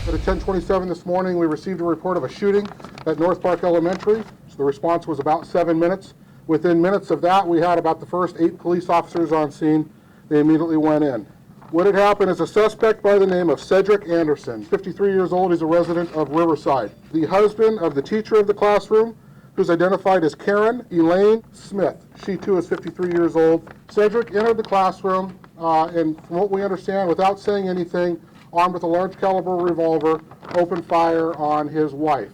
At 10:27 this morning, we received a report of a shooting at North Park Elementary. So the response was about 7 minutes. Within minutes of that, we had about the first 8 police officers on scene. They immediately went in. What had happened is a suspect by the name of Cedric Anderson, 53 years old. He's a resident of Riverside. The husband of the teacher of the classroom, who's identified as Karen Elaine Smith. She too is 53 years old. Cedric entered the classroom, and from what we understand, without saying anything, armed with a large caliber revolver, opened fire on his wife.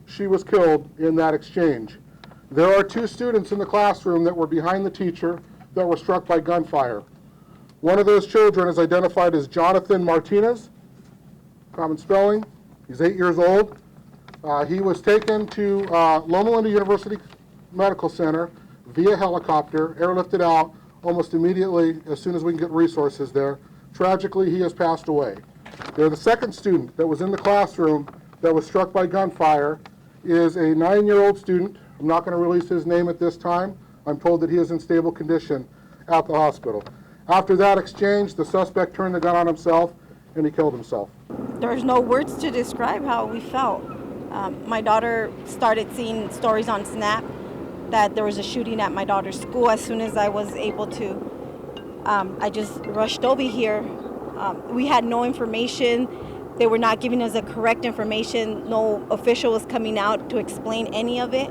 She was killed in that exchange. There are 2 students in the classroom that were behind the teacher that were struck by gunfire. One of those children is identified as Jonathan Martinez, common spelling. He's 8 years old. He was taken to Loma Linda University Medical Center via helicopter, airlifted out almost immediately as soon as we can get resources there. Tragically, he has passed away. The second student that was in the classroom that was struck by gunfire is a 9-year-old student. I'm not going to release his name at this time. I'm told that he is in stable condition at the hospital. After that exchange, the suspect turned the gun on himself and he killed himself. There's no words to describe how we felt. My daughter started seeing stories on Snap that there was a shooting at my daughter's school. As soon as I was able to, I just rushed over here. We had no information. They were not giving us the correct information. No official was coming out to explain any of it.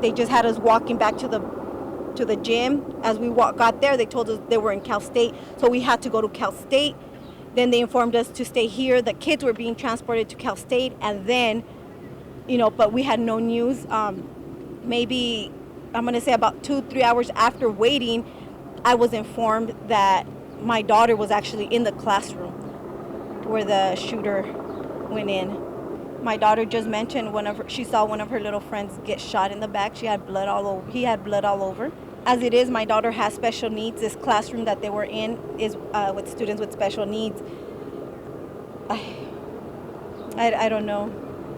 They just had us walking back to the gym. As we got there, they told us they were in Cal State, so we had to go to Cal State. Then they informed us to stay here. The kids were being transported to Cal State, and then, but we had no news. Maybe, I'm gonna say about 2-3 hours after waiting, I was informed that my daughter was actually in the classroom where the shooter went in. My daughter just mentioned she saw one of her little friends get shot in the back. She had blood all over. He had blood all over. As it is, my daughter has special needs. This classroom that they were in is with students with special needs. I don't know.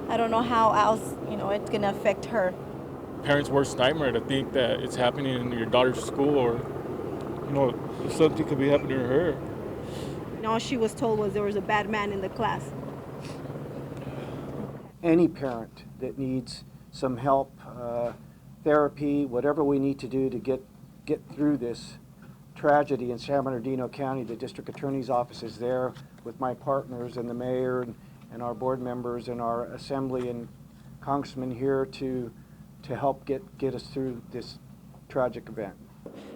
I don't know how else, it's gonna affect her. Parents' worst nightmare to think that it's happening in your daughter's school, or something could be happening to her. All she was told was there was a bad man in the class. Any parent that needs some help, therapy, whatever we need to do to get through this tragedy in San Bernardino County, the district attorney's office is there with my partners and the mayor and our board members and our assembly and congressmen here to help get us through this tragic event.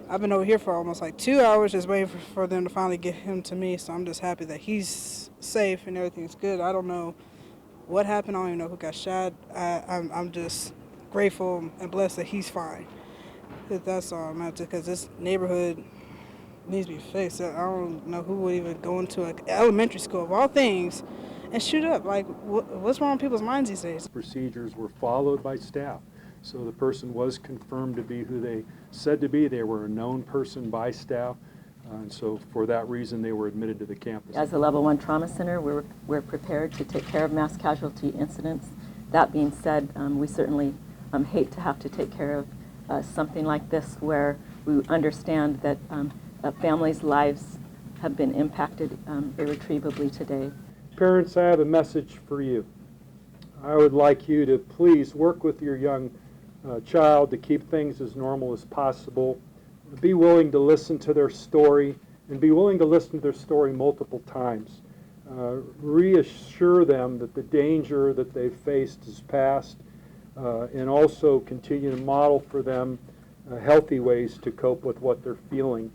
I've been over here for almost 2 hours just waiting for them to finally get him to me, so I'm just happy that he's safe and everything's good. I don't know what happened. I don't even know who got shot. I'm just grateful and blessed that he's fine. That's all I'm after, because this neighborhood needs to be fixed. I don't know who would even go into an elementary school, of all things, and shoot up. What's wrong with people's minds these days? Procedures were followed by staff. So the person was confirmed to be who they said to be. They were a known person by staff, and so for that reason they were admitted to the campus. As a Level 1 trauma center, we're prepared to take care of mass casualty incidents. That being said, we certainly hate to have to take care of something like this, where we understand that families' lives have been impacted irretrievably today. Parents, I have a message for you. I would like you to please work with your young child to keep things as normal as possible. Be willing to listen to their story, and be willing to listen to their story multiple times. Reassure them that the danger that they've faced is past, and also continue to model for them healthy ways to cope with what they're feeling.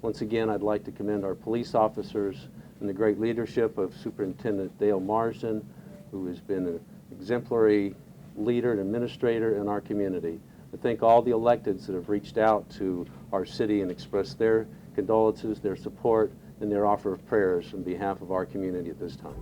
Once again, I'd like to commend our police officers and the great leadership of Superintendent Dale Marsden, who has been an exemplary leader and administrator in our community. I thank all the electeds that have reached out to our city and expressed their condolences, their support, and their offer of prayers on behalf of our community at this time.